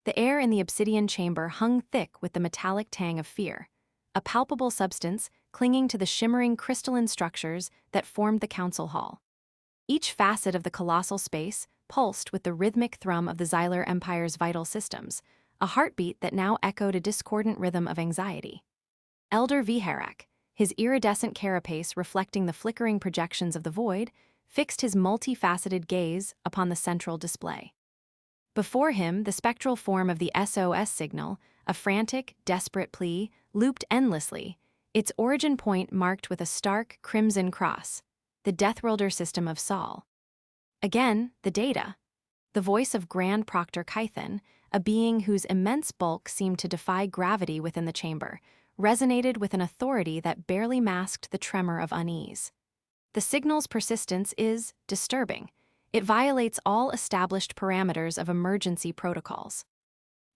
The air in the obsidian chamber hung thick with the metallic tang of fear, a palpable substance clinging to the shimmering crystalline structures that formed the council hall. Each facet of the colossal space pulsed with the rhythmic thrum of the Xylar Empire's vital systems, a heartbeat that now echoed a discordant rhythm of anxiety. Elder Viharak, his iridescent carapace reflecting the flickering projections of the void, fixed his multifaceted gaze upon the central display. Before him, the spectral form of the SOS signal, a frantic, desperate plea, looped endlessly, its origin point marked with a stark crimson cross, the Deathworlder system of Sol. Again, the data. The voice of Grand Proctor Kython, a being whose immense bulk seemed to defy gravity within the chamber, resonated with an authority that barely masked the tremor of unease. The signal's persistence is disturbing. It violates all established parameters of emergency protocols.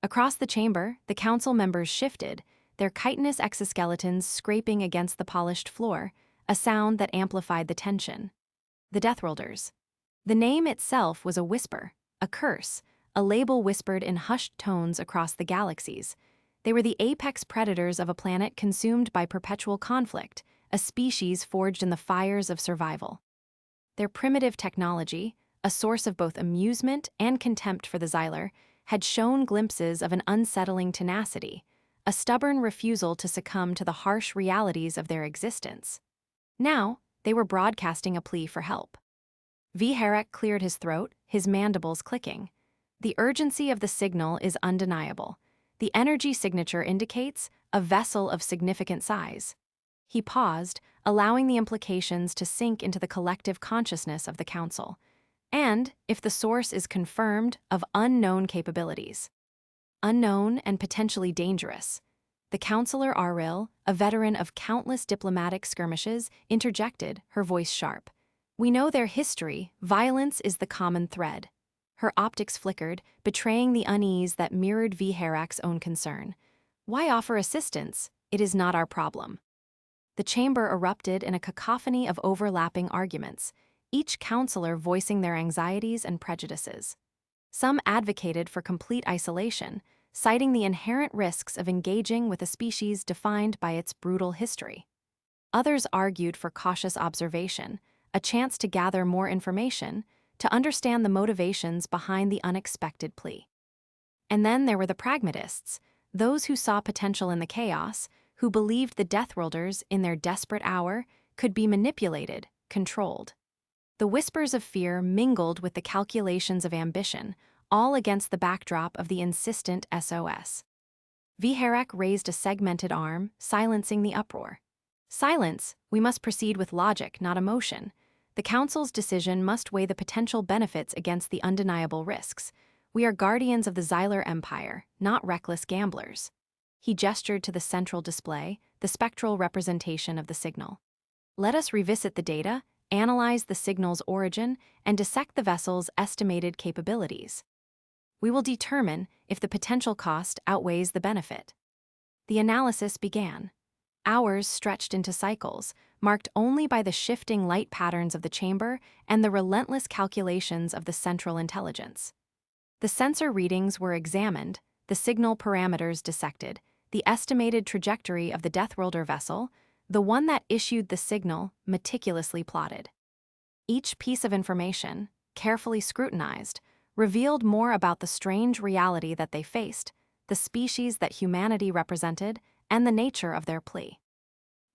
Across the chamber, the council members shifted, their chitinous exoskeletons scraping against the polished floor, a sound that amplified the tension. The Deathworlders. The name itself was a whisper, a curse, a label whispered in hushed tones across the galaxies. They were the apex predators of a planet consumed by perpetual conflict, a species forged in the fires of survival. Their primitive technology, a source of both amusement and contempt for the Xylar, had shown glimpses of an unsettling tenacity, a stubborn refusal to succumb to the harsh realities of their existence. Now, they were broadcasting a plea for help. Viharak cleared his throat, his mandibles clicking. The urgency of the signal is undeniable. The energy signature indicates a vessel of significant size. He paused, allowing the implications to sink into the collective consciousness of the council. And, if the source is confirmed, of unknown capabilities. Unknown and potentially dangerous. The Counselor Aril, a veteran of countless diplomatic skirmishes, interjected, her voice sharp. We know their history, violence is the common thread. Her optics flickered, betraying the unease that mirrored Viharak's own concern. Why offer assistance? It is not our problem. The chamber erupted in a cacophony of overlapping arguments, each counselor voicing their anxieties and prejudices. Some advocated for complete isolation, citing the inherent risks of engaging with a species defined by its brutal history. Others argued for cautious observation, a chance to gather more information, to understand the motivations behind the unexpected plea. And then there were the pragmatists, those who saw potential in the chaos, who believed the Deathworlders, in their desperate hour, could be manipulated, controlled. The whispers of fear mingled with the calculations of ambition, all against the backdrop of the insistent SOS. Viharak raised a segmented arm, silencing the uproar. Silence, we must proceed with logic, not emotion. The Council's decision must weigh the potential benefits against the undeniable risks. We are guardians of the Xylar Empire, not reckless gamblers. He gestured to the central display, the spectral representation of the signal. Let us revisit the data, analyze the signal's origin, and dissect the vessel's estimated capabilities. We will determine if the potential cost outweighs the benefit. The analysis began. Hours stretched into cycles, marked only by the shifting light patterns of the chamber and the relentless calculations of the central intelligence. The sensor readings were examined, the signal parameters dissected, the estimated trajectory of the Deathworlder vessel, the one that issued the signal, meticulously plotted. Each piece of information, carefully scrutinized, revealed more about the strange reality that they faced, the species that humanity represented, and the nature of their plea.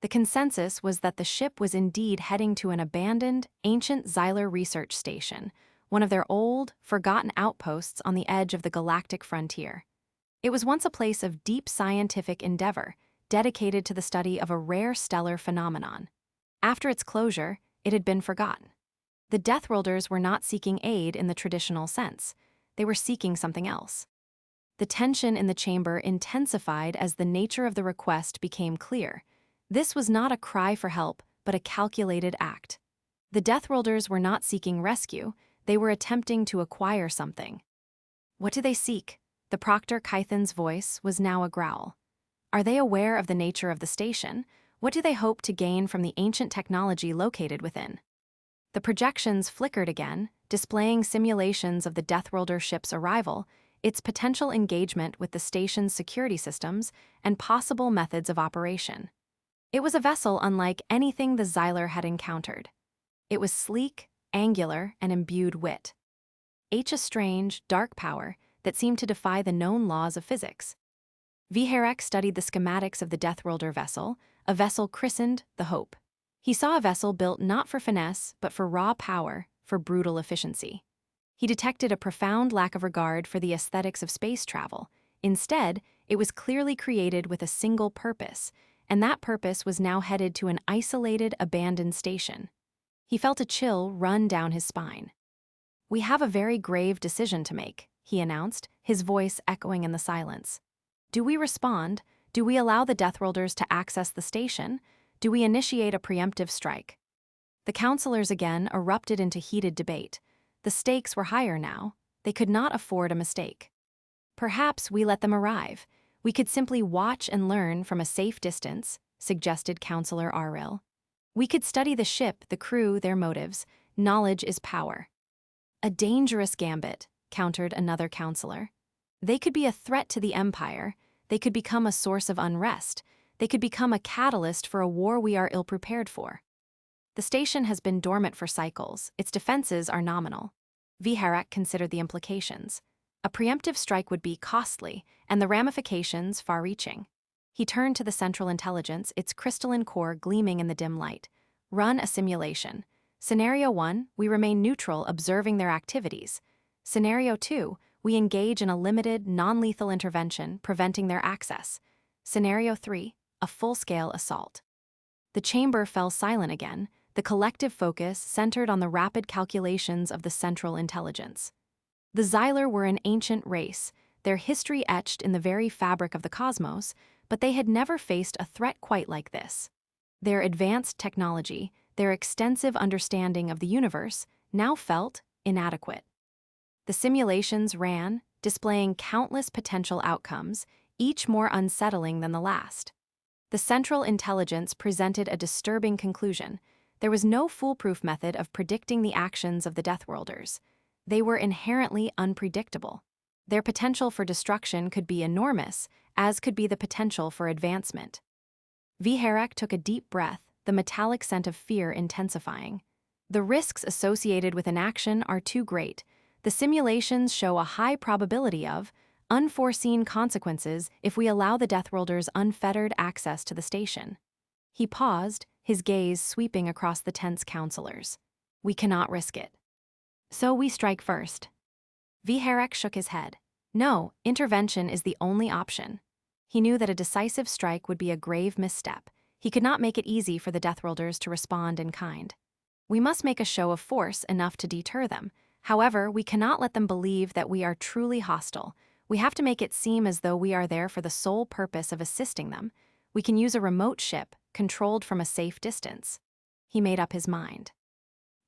The consensus was that the ship was indeed heading to an abandoned, ancient Xylar research station, one of their old, forgotten outposts on the edge of the galactic frontier. It was once a place of deep scientific endeavor, dedicated to the study of a rare stellar phenomenon. After its closure, it had been forgotten. The Deathworlders were not seeking aid in the traditional sense. They were seeking something else. The tension in the chamber intensified as the nature of the request became clear. This was not a cry for help, but a calculated act. The Deathworlders were not seeking rescue, they were attempting to acquire something. What do they seek? The Proctor Kython's voice was now a growl. Are they aware of the nature of the station? What do they hope to gain from the ancient technology located within? The projections flickered again, displaying simulations of the Deathworlder ship's arrival, its potential engagement with the station's security systems, and possible methods of operation. It was a vessel unlike anything the Xyler had encountered. It was sleek, angular, and imbued wit. A strange, dark power that seemed to defy the known laws of physics. Viharek studied the schematics of the Deathworlder vessel, a vessel christened the Hope. He saw a vessel built not for finesse, but for raw power, for brutal efficiency. He detected a profound lack of regard for the aesthetics of space travel. Instead, it was clearly created with a single purpose, and that purpose was now headed to an isolated, abandoned station. He felt a chill run down his spine. "We have a very grave decision to make," he announced, his voice echoing in the silence. "Do we respond? Do we allow the Deathworlders to access the station? Do we initiate a preemptive strike?" The counselors again erupted into heated debate. The stakes were higher now. They could not afford a mistake. "Perhaps we let them arrive. We could simply watch and learn from a safe distance," suggested Counselor Aril. "We could study the ship, the crew, their motives. Knowledge is power." "A dangerous gambit," countered another counselor. "They could be a threat to the Empire. They could become a source of unrest. They could become a catalyst for a war we are ill-prepared for." "The station has been dormant for cycles. Its defenses are nominal." Viharek considered the implications. A preemptive strike would be costly, and the ramifications far-reaching. He turned to the Central Intelligence, its crystalline core gleaming in the dim light. "Run a simulation. Scenario 1, we remain neutral, observing their activities. Scenario 2, we engage in a limited, non-lethal intervention, preventing their access. Scenario 3, a full-scale assault." The chamber fell silent again, the collective focus centered on the rapid calculations of the Central Intelligence. The Xyler were an ancient race, their history etched in the very fabric of the cosmos, but they had never faced a threat quite like this. Their advanced technology, their extensive understanding of the universe, now felt inadequate. The simulations ran, displaying countless potential outcomes, each more unsettling than the last. The Central Intelligence presented a disturbing conclusion. There was no foolproof method of predicting the actions of the Deathworlders. They were inherently unpredictable. Their potential for destruction could be enormous, as could be the potential for advancement. Viharek took a deep breath, the metallic scent of fear intensifying. "The risks associated with inaction are too great. The simulations show a high probability of unforeseen consequences if we allow the Deathworlders unfettered access to the station." He paused, his gaze sweeping across the tense counselors. "We cannot risk it. So we strike first." Viharek shook his head. No, intervention is the only option. He knew that a decisive strike would be a grave misstep. He could not make it easy for the Deathworlders to respond in kind. "We must make a show of force enough to deter them. However, we cannot let them believe that we are truly hostile. We have to make it seem as though we are there for the sole purpose of assisting them. We can use a remote ship, controlled from a safe distance." He made up his mind.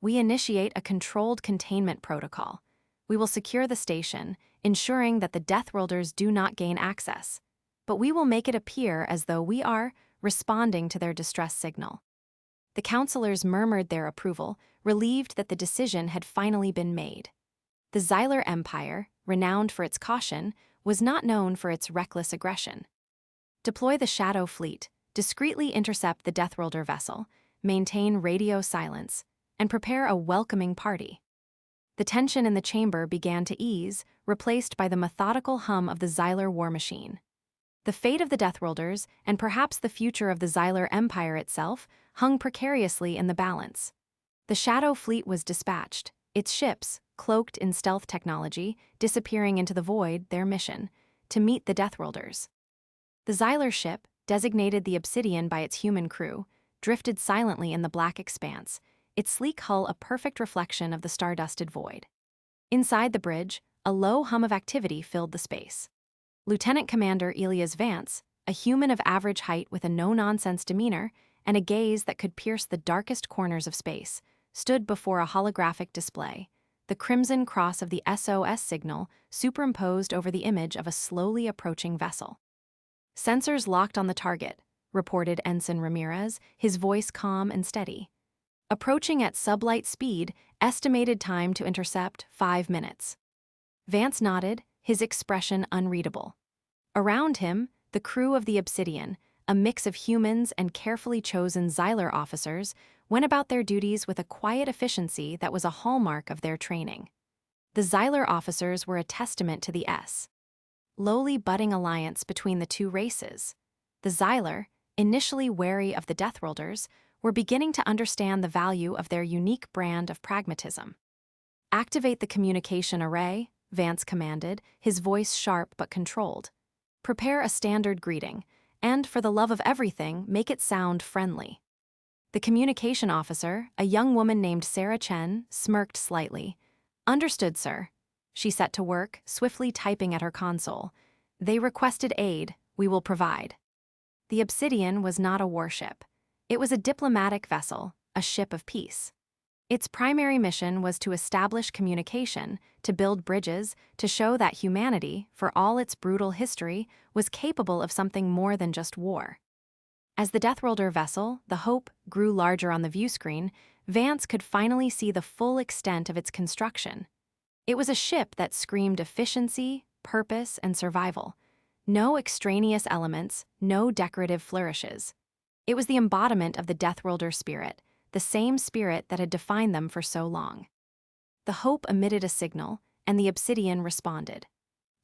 "We initiate a controlled containment protocol. We will secure the station, ensuring that the Deathworlders do not gain access. But we will make it appear as though we are responding to their distress signal." The counselors murmured their approval, relieved that the decision had finally been made. The Xyler Empire, renowned for its caution, was not known for its reckless aggression. "Deploy the Shadow Fleet, discreetly intercept the Deathworlder vessel, maintain radio silence, and prepare a welcoming party." The tension in the chamber began to ease, replaced by the methodical hum of the Xyler war machine. The fate of the Deathworlders, and perhaps the future of the Xyler Empire itself, hung precariously in the balance. The Shadow Fleet was dispatched, its ships, cloaked in stealth technology, disappearing into the void, their mission, to meet the Deathworlders. The Xyler ship, designated the Obsidian by its human crew, drifted silently in the black expanse, its sleek hull a perfect reflection of the star-dusted void. Inside the bridge, a low hum of activity filled the space. Lieutenant Commander Elias Vance, a human of average height with a no-nonsense demeanor and a gaze that could pierce the darkest corners of space, stood before a holographic display, the crimson cross of the SOS signal superimposed over the image of a slowly approaching vessel. "Sensors locked on the target," reported Ensign Ramirez, his voice calm and steady. "Approaching at sublight speed, estimated time to intercept 5 minutes." Vance nodded, his expression unreadable. Around him, the crew of the Obsidian, a mix of humans and carefully chosen Xylar officers, went about their duties with a quiet efficiency that was a hallmark of their training. The Xylar officers were a testament to the lowly budding alliance between the two races. The Xylar, initially wary of the Deathworlders, were beginning to understand the value of their unique brand of pragmatism. "Activate the communication array," Vance commanded, his voice sharp but controlled. "Prepare a standard greeting, and for the love of everything, make it sound friendly." The communication officer, a young woman named Sarah Chen, smirked slightly. "Understood, sir." She set to work, swiftly typing at her console. "They requested aid. We will provide." The Obsidian was not a warship. It was a diplomatic vessel, a ship of peace. Its primary mission was to establish communication, to build bridges, to show that humanity, for all its brutal history, was capable of something more than just war. As the Deathworlder vessel, the Hope, grew larger on the view screen, Vance could finally see the full extent of its construction. It was a ship that screamed efficiency, purpose, and survival. No extraneous elements, no decorative flourishes. It was the embodiment of the Deathworlder spirit, the same spirit that had defined them for so long. The Hope emitted a signal, and the Obsidian responded.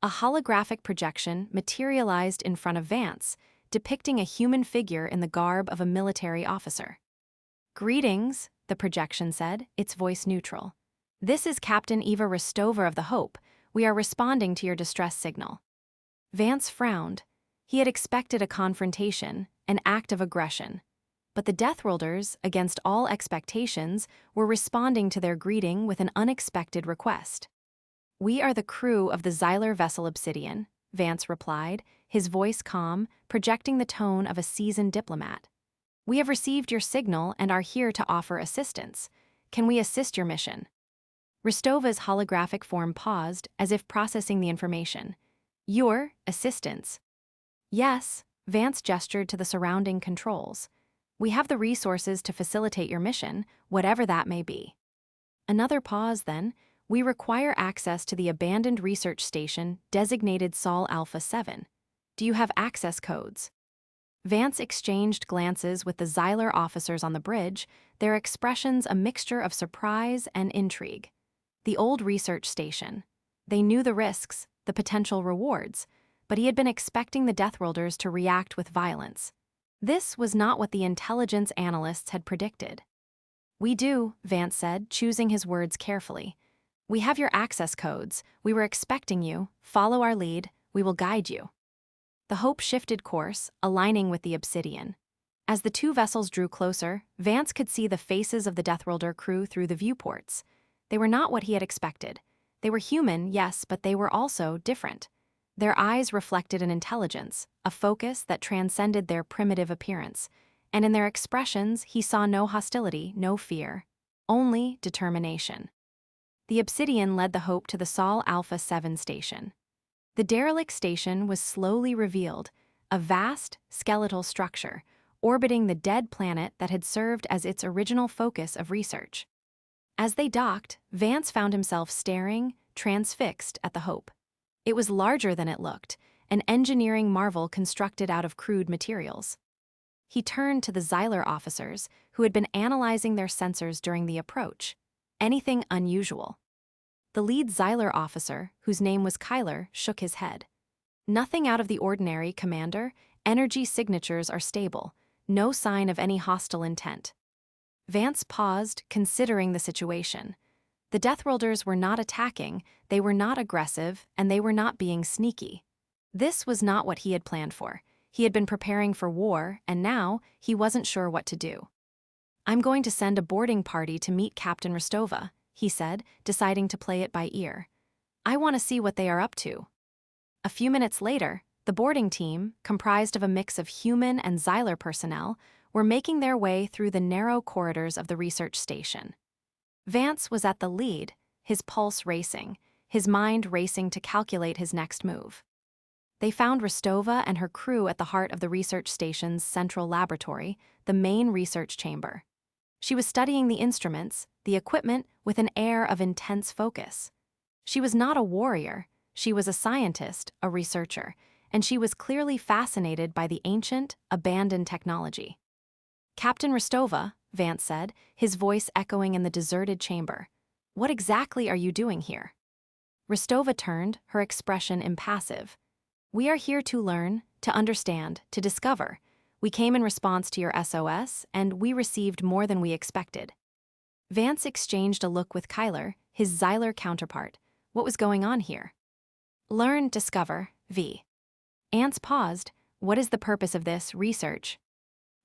A holographic projection materialized in front of Vance, depicting a human figure in the garb of a military officer. "Greetings," the projection said, its voice neutral. "This is Captain Eva Rostova of the Hope. We are responding to your distress signal." Vance frowned. He had expected a confrontation, an act of aggression. But the Deathworlders, against all expectations, were responding to their greeting with an unexpected request. "We are the crew of the Xylar vessel Obsidian," Vance replied, his voice calm, projecting the tone of a seasoned diplomat. "We have received your signal and are here to offer assistance. Can we assist your mission?" Rostova's holographic form paused, as if processing the information. "Your assistance?" "Yes," Vance gestured to the surrounding controls. "We have the resources to facilitate your mission, whatever that may be." Another pause, then. "We require access to the abandoned research station designated Sol Alpha 7. Do you have access codes?" Vance exchanged glances with the Xylar officers on the bridge, their expressions a mixture of surprise and intrigue. The old research station. They knew the risks, the potential rewards, but he had been expecting the Deathworlders to react with violence. This was not what the intelligence analysts had predicted. "We do," Vance said, choosing his words carefully. "We have your access codes. We were expecting you. Follow our lead. We will guide you." The Hope shifted course, aligning with the Obsidian. As the two vessels drew closer, Vance could see the faces of the Deathworlder crew through the viewports. They were not what he had expected. They were human, yes, but they were also different. Their eyes reflected an intelligence, a focus that transcended their primitive appearance, and in their expressions he saw no hostility, no fear, only determination. The Obsidian led the Hope to the Sol Alpha 7 station. The derelict station was slowly revealed, a vast, skeletal structure, orbiting the dead planet that had served as its original focus of research. As they docked, Vance found himself staring, transfixed at the Hope. It was larger than it looked, an engineering marvel constructed out of crude materials. He turned to the Xylar officers, who had been analyzing their sensors during the approach. Anything unusual? The lead Xylar officer, whose name was Kyler, shook his head. "Nothing out of the ordinary, Commander. Energy signatures are stable. No sign of any hostile intent." Vance paused, considering the situation. The Deathworlders were not attacking, they were not aggressive, and they were not being sneaky. This was not what he had planned for. He had been preparing for war, and now he wasn't sure what to do. "I'm going to send a boarding party to meet Captain Rostova," he said, deciding to play it by ear. "I want to see what they are up to." A few minutes later, the boarding team, comprised of a mix of human and Xylar personnel, were making their way through the narrow corridors of the research station. Vance was at the lead, his pulse racing, his mind racing to calculate his next move. They found Rostova and her crew at the heart of the research station's central laboratory, the main research chamber. She was studying the instruments, the equipment, with an air of intense focus. She was not a warrior. She was a scientist, a researcher, and she was clearly fascinated by the ancient, abandoned technology. "Captain Rostova," Vance said, his voice echoing in the deserted chamber. "What exactly are you doing here?" Rostova turned, her expression impassive. "We are here to learn, to understand, to discover. We came in response to your SOS, and we received more than we expected." Vance exchanged a look with Kyler, his Xyler counterpart. What was going on here? "Learn, discover, V." Ance paused. "What is the purpose of this research?"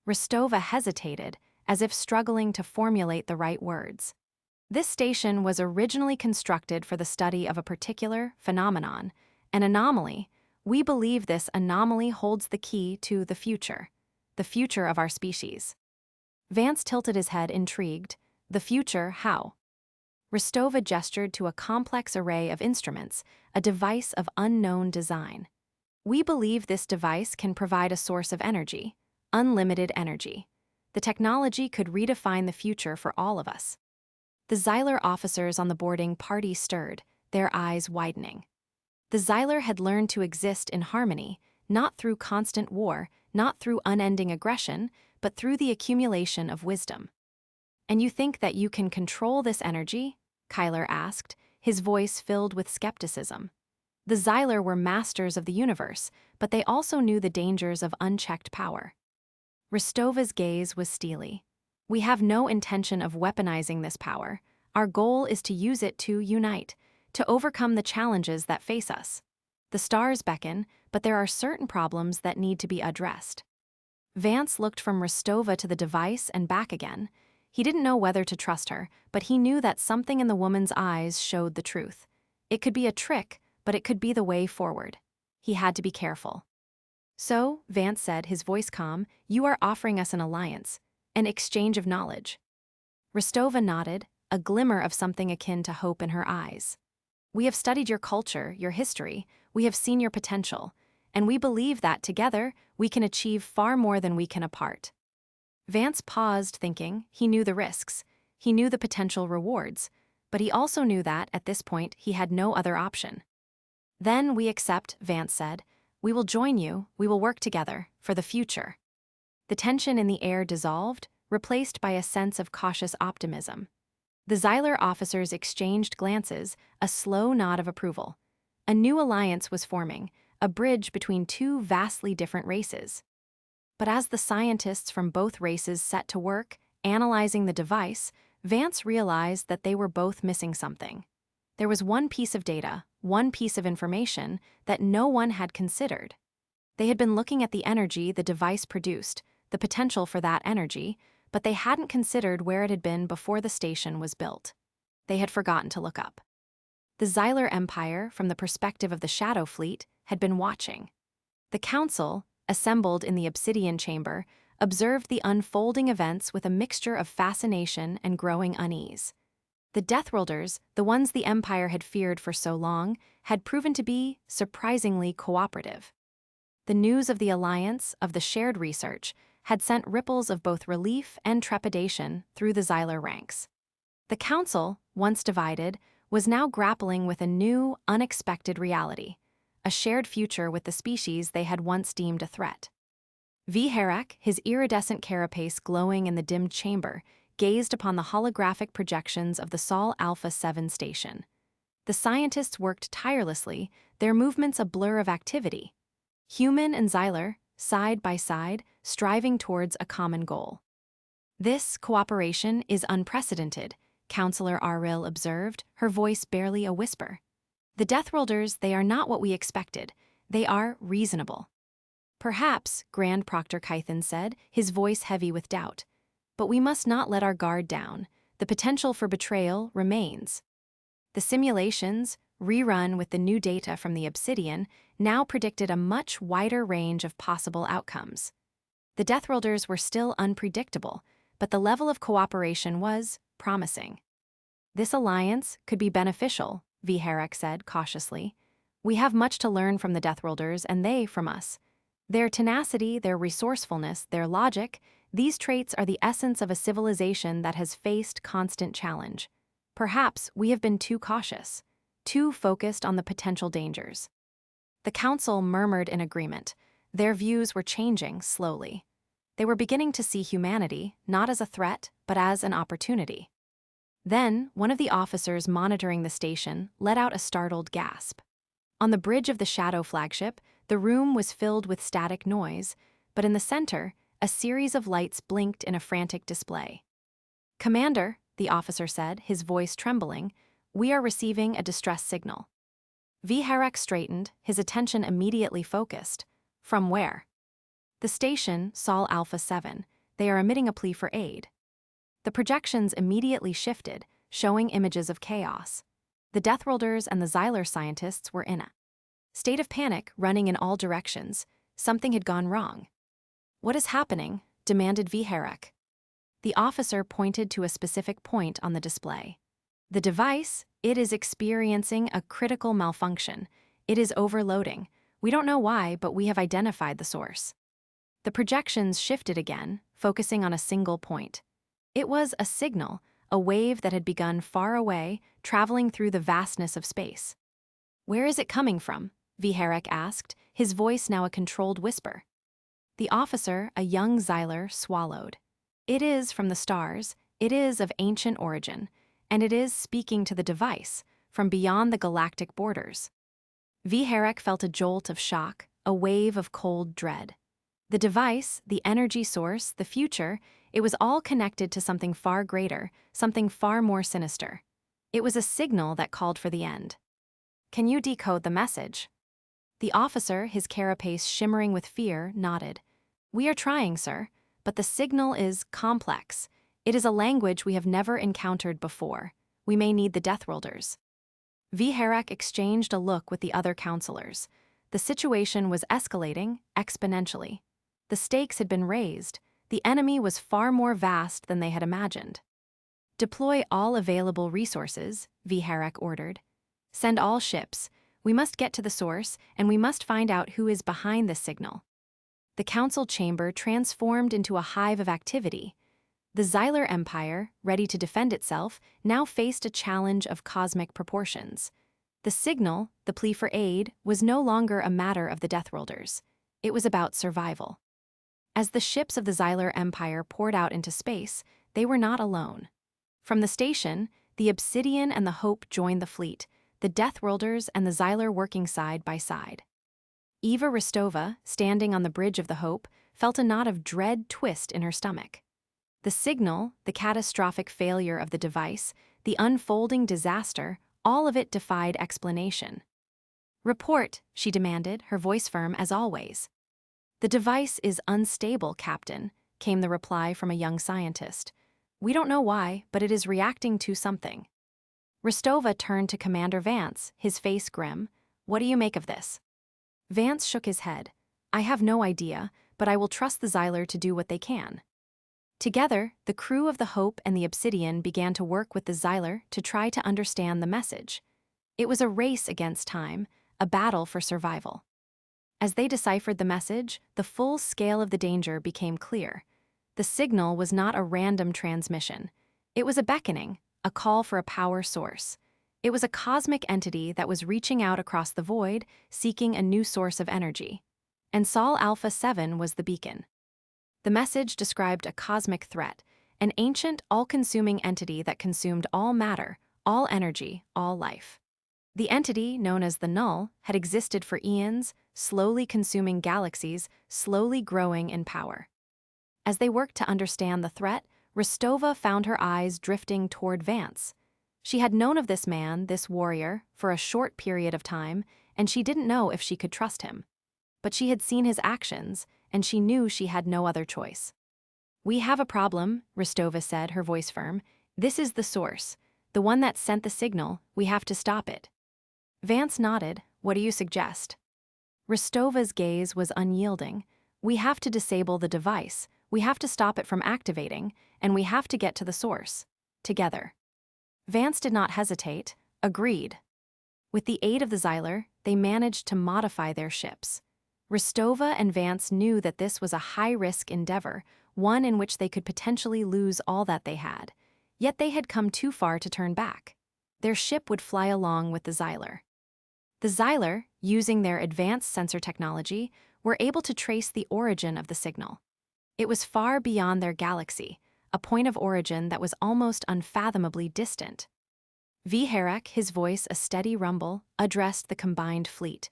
Rostova hesitated, as if struggling to formulate the right words. "This station was originally constructed for the study of a particular phenomenon, an anomaly. We believe this anomaly holds the key to the future of our species." Vance tilted his head, intrigued. "The future, how?" Rostova gestured to a complex array of instruments, a device of unknown design. "We believe this device can provide a source of energy, unlimited energy. The technology could redefine the future for all of us." The Xyler officers on the boarding party stirred, their eyes widening. The Xyler had learned to exist in harmony, not through constant war, not through unending aggression, but through the accumulation of wisdom. "And you think that you can control this energy?" Kyler asked, his voice filled with skepticism. The Xyler were masters of the universe, but they also knew the dangers of unchecked power. Rostova's gaze was steely. "We have no intention of weaponizing this power. Our goal is to use it to unite, to overcome the challenges that face us. The stars beckon, but there are certain problems that need to be addressed." Vance looked from Rostova to the device and back again. He didn't know whether to trust her, but he knew that something in the woman's eyes showed the truth. It could be a trick, but it could be the way forward. He had to be careful. "So," Vance said, his voice calm, "you are offering us an alliance, an exchange of knowledge." Rostova nodded, a glimmer of something akin to hope in her eyes. "We have studied your culture, your history, we have seen your potential, and we believe that together we can achieve far more than we can apart." Vance paused, thinking. He knew the risks. He knew the potential rewards. But he also knew that, at this point, he had no other option. "Then we accept," Vance said. "We will join you, we will work together, for the future." The tension in the air dissolved, replaced by a sense of cautious optimism. The Xyler officers exchanged glances, a slow nod of approval. A new alliance was forming, a bridge between two vastly different races. But as the scientists from both races set to work, analyzing the device, Vance realized that they were both missing something. There was one piece of data, one piece of information that no one had considered. They had been looking at the energy the device produced, the potential for that energy, but they hadn't considered where it had been before the station was built. They had forgotten to look up. The Xyler Empire, from the perspective of the Shadow Fleet, had been watching. The Council, assembled in the Obsidian Chamber, observed the unfolding events with a mixture of fascination and growing unease. The Deathworlders, the ones the Empire had feared for so long, had proven to be surprisingly cooperative. The news of the alliance, of the shared research, had sent ripples of both relief and trepidation through the Xyler ranks. The Council, once divided, was now grappling with a new, unexpected reality, a shared future with the species they had once deemed a threat. Viharak, his iridescent carapace glowing in the dimmed chamber, gazed upon the holographic projections of the Sol Alpha 7 station. The scientists worked tirelessly, their movements a blur of activity. Human and Xyler, side by side, striving towards a common goal. "This cooperation is unprecedented," Counselor Aril observed, her voice barely a whisper. "The Deathworlders, they are not what we expected. They are reasonable." "Perhaps," Grand Proctor Kythan said, his voice heavy with doubt. "But we must not let our guard down. The potential for betrayal remains." The simulations, rerun with the new data from the Obsidian, now predicted a much wider range of possible outcomes. The Deathworlders were still unpredictable, but the level of cooperation was promising. "This alliance could be beneficial," Viharak said cautiously. "We have much to learn from the Deathworlders and they from us. Their tenacity, their resourcefulness, their logic, these traits are the essence of a civilization that has faced constant challenge. Perhaps we have been too cautious. too focused on the potential dangers. The council murmured in agreement. Their views were changing slowly. They were beginning to see humanity not as a threat, but as an opportunity. Then, one of the officers monitoring the station let out a startled gasp. On the bridge of the Shadow flagship, the room was filled with static noise, but in the center, a series of lights blinked in a frantic display. "Commander," the officer said, his voice trembling, "we are receiving a distress signal." Viharek straightened, his attention immediately focused. "From where?" "The station, Sol Alpha 7. They are emitting a plea for aid." The projections immediately shifted, showing images of chaos. The Deathworlders and the Xyler scientists were in a state of panic, running in all directions. Something had gone wrong. "What is happening?" demanded Viharek. The officer pointed to a specific point on the display. "The device, it is experiencing a critical malfunction. It is overloading. We don't know why, but we have identified the source." The projections shifted again, focusing on a single point. It was a signal, a wave that had begun far away, traveling through the vastness of space. "Where is it coming from?" Viharek asked, his voice now a controlled whisper. The officer, a young Xyler, swallowed. "It is from the stars, it is of ancient origin, and it is speaking to the device, from beyond the galactic borders." Viharek felt a jolt of shock, a wave of cold dread. The device, the energy source, the future, it was all connected to something far greater, something far more sinister. It was a signal that called for the end. "Can you decode the message?" The officer, his carapace shimmering with fear, nodded. "We are trying, sir, but the signal is complex. It is a language we have never encountered before. We may need the Deathworlders." Viharek exchanged a look with the other counselors. The situation was escalating exponentially. The stakes had been raised. The enemy was far more vast than they had imagined. "Deploy all available resources," Viharek ordered. "Send all ships. We must get to the source, and we must find out who is behind this signal." The council chamber transformed into a hive of activity. The Xyler Empire, ready to defend itself, now faced a challenge of cosmic proportions. The signal, the plea for aid, was no longer a matter of the Deathworlders. It was about survival. As the ships of the Xyler Empire poured out into space, they were not alone. From the station, the Obsidian and the Hope joined the fleet, the Deathworlders and the Xyler working side by side. Eva Rostova, standing on the bridge of the Hope, felt a knot of dread twist in her stomach. The signal, the catastrophic failure of the device, the unfolding disaster, all of it defied explanation. "Report," she demanded, her voice firm as always. "The device is unstable, Captain," came the reply from a young scientist. "We don't know why, but it is reacting to something." Rostova turned to Commander Vance, his face grim. "What do you make of this?" Vance shook his head. "I have no idea, but I will trust the Xyler to do what they can." Together, the crew of the Hope and the Obsidian began to work with the Xyler to try to understand the message. It was a race against time, a battle for survival. As they deciphered the message, the full scale of the danger became clear. The signal was not a random transmission. It was a beckoning, a call for a power source. It was a cosmic entity that was reaching out across the void, seeking a new source of energy. And Sol Alpha 7 was the beacon. The message described a cosmic threat, an ancient, all-consuming entity that consumed all matter, all energy, all life. The entity, known as the Null, had existed for eons, slowly consuming galaxies, slowly growing in power. As they worked to understand the threat, Rostova found her eyes drifting toward Vance. She had known of this man, this warrior, for a short period of time, and she didn't know if she could trust him. But she had seen his actions, and she knew she had no other choice. "We have a problem," Rostova said, her voice firm. "This is the source, the one that sent the signal. We have to stop it." Vance nodded. "What do you suggest?" Rostova's gaze was unyielding. "We have to disable the device, we have to stop it from activating, and we have to get to the source. Together." Vance did not hesitate, agreed. With the aid of the Xyler, they managed to modify their ships. Rostova and Vance knew that this was a high-risk endeavor, one in which they could potentially lose all that they had. Yet they had come too far to turn back. Their ship would fly along with the Xyler. The Xyler, using their advanced sensor technology, were able to trace the origin of the signal. It was far beyond their galaxy, a point of origin that was almost unfathomably distant. Viharek, his voice a steady rumble, addressed the combined fleet.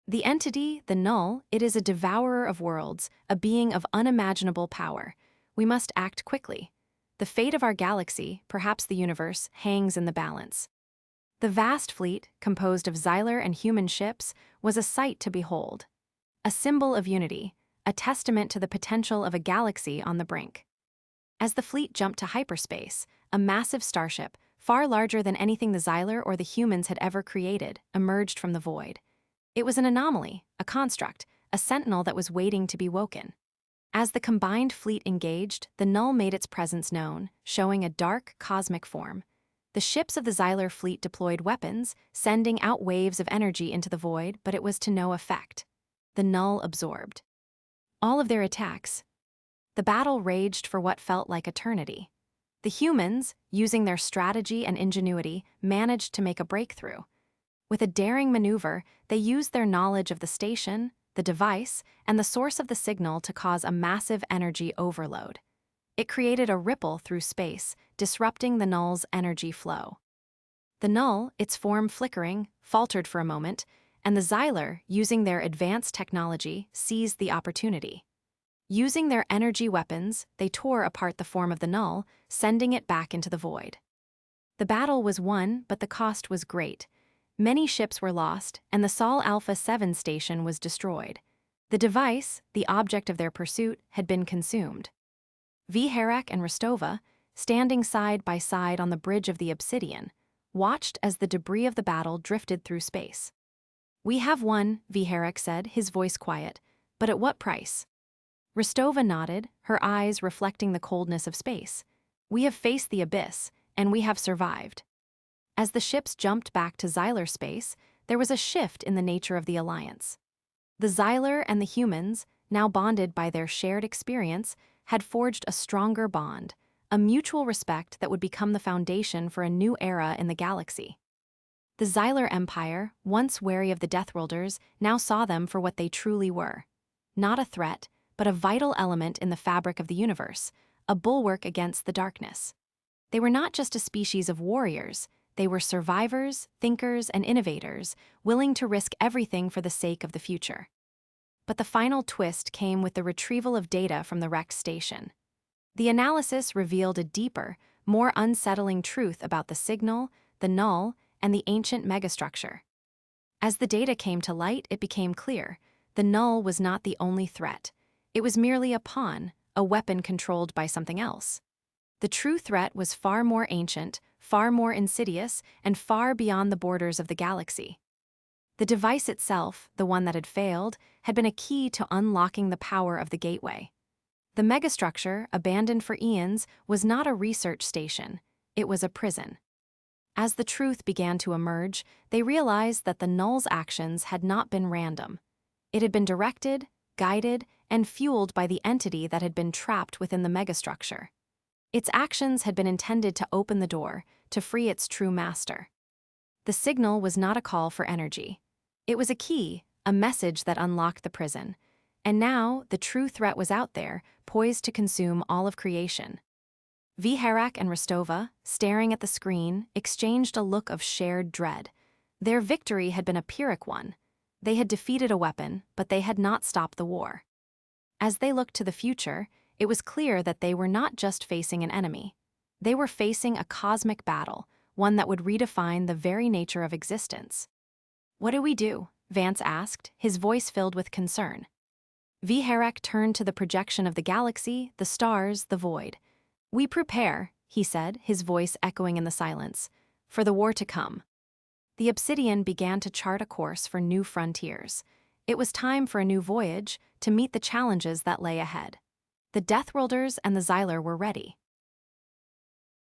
The entity, the Null, it is a devourer of worlds, a being of unimaginable power. We must act quickly. The fate of our galaxy, perhaps the universe, hangs in the balance. The vast fleet, composed of Xyler and human ships, was a sight to behold. A symbol of unity, a testament to the potential of a galaxy on the brink. As the fleet jumped to hyperspace, a massive starship, far larger than anything the Xyler or the humans had ever created, emerged from the void. It was an anomaly, a construct, a sentinel that was waiting to be woken. As the combined fleet engaged, the Null made its presence known, showing a dark, cosmic form. The ships of the Xyler fleet deployed weapons, sending out waves of energy into the void, but it was to no effect. The Null absorbed all of their attacks. The battle raged for what felt like eternity. The humans, using their strategy and ingenuity, managed to make a breakthrough. With a daring maneuver, they used their knowledge of the station, the device, and the source of the signal to cause a massive energy overload. It created a ripple through space, disrupting the Null's energy flow. The Null, its form flickering, faltered for a moment, and the Xyler, using their advanced technology, seized the opportunity. Using their energy weapons, they tore apart the form of the Null, sending it back into the void. The battle was won, but the cost was great. Many ships were lost, and the Sol Alpha 7 station was destroyed. The device, the object of their pursuit, had been consumed. Viharek and Rostova, standing side by side on the bridge of the Obsidian, watched as the debris of the battle drifted through space. "We have won," Viharek said, his voice quiet, "but at what price?" Rostova nodded, her eyes reflecting the coldness of space. "We have faced the abyss, and we have survived." As the ships jumped back to Xyler space, there was a shift in the nature of the alliance. The Xyler and the humans, now bonded by their shared experience, had forged a stronger bond, a mutual respect that would become the foundation for a new era in the galaxy. The Xyler Empire, once wary of the Deathworlders, now saw them for what they truly were. Not a threat, but a vital element in the fabric of the universe, a bulwark against the darkness. They were not just a species of warriors, they were survivors, thinkers, and innovators, willing to risk everything for the sake of the future. But the final twist came with the retrieval of data from the wrecked station. The analysis revealed a deeper, more unsettling truth about the signal, the Null, and the ancient megastructure. As the data came to light, it became clear the Null was not the only threat. It was merely a pawn, a weapon controlled by something else. The true threat was far more ancient, far more insidious, and far beyond the borders of the galaxy. The device itself, the one that had failed, had been a key to unlocking the power of the gateway. The megastructure, abandoned for eons, was not a research station. It was a prison. As the truth began to emerge, they realized that the Null's actions had not been random. It had been directed, guided, and fueled by the entity that had been trapped within the megastructure. Its actions had been intended to open the door, to free its true master. The signal was not a call for energy. It was a key, a message that unlocked the prison. And now, the true threat was out there, poised to consume all of creation. Viharek and Rostova, staring at the screen, exchanged a look of shared dread. Their victory had been a Pyrrhic one. They had defeated a weapon, but they had not stopped the war. As they looked to the future, it was clear that they were not just facing an enemy. They were facing a cosmic battle, one that would redefine the very nature of existence. "What do we do?" Vance asked, his voice filled with concern. Viharek turned to the projection of the galaxy, the stars, the void. "We prepare," he said, his voice echoing in the silence, "for the war to come." The Obsidian began to chart a course for new frontiers. It was time for a new voyage, to meet the challenges that lay ahead. The Deathworlders and the Xyler were ready.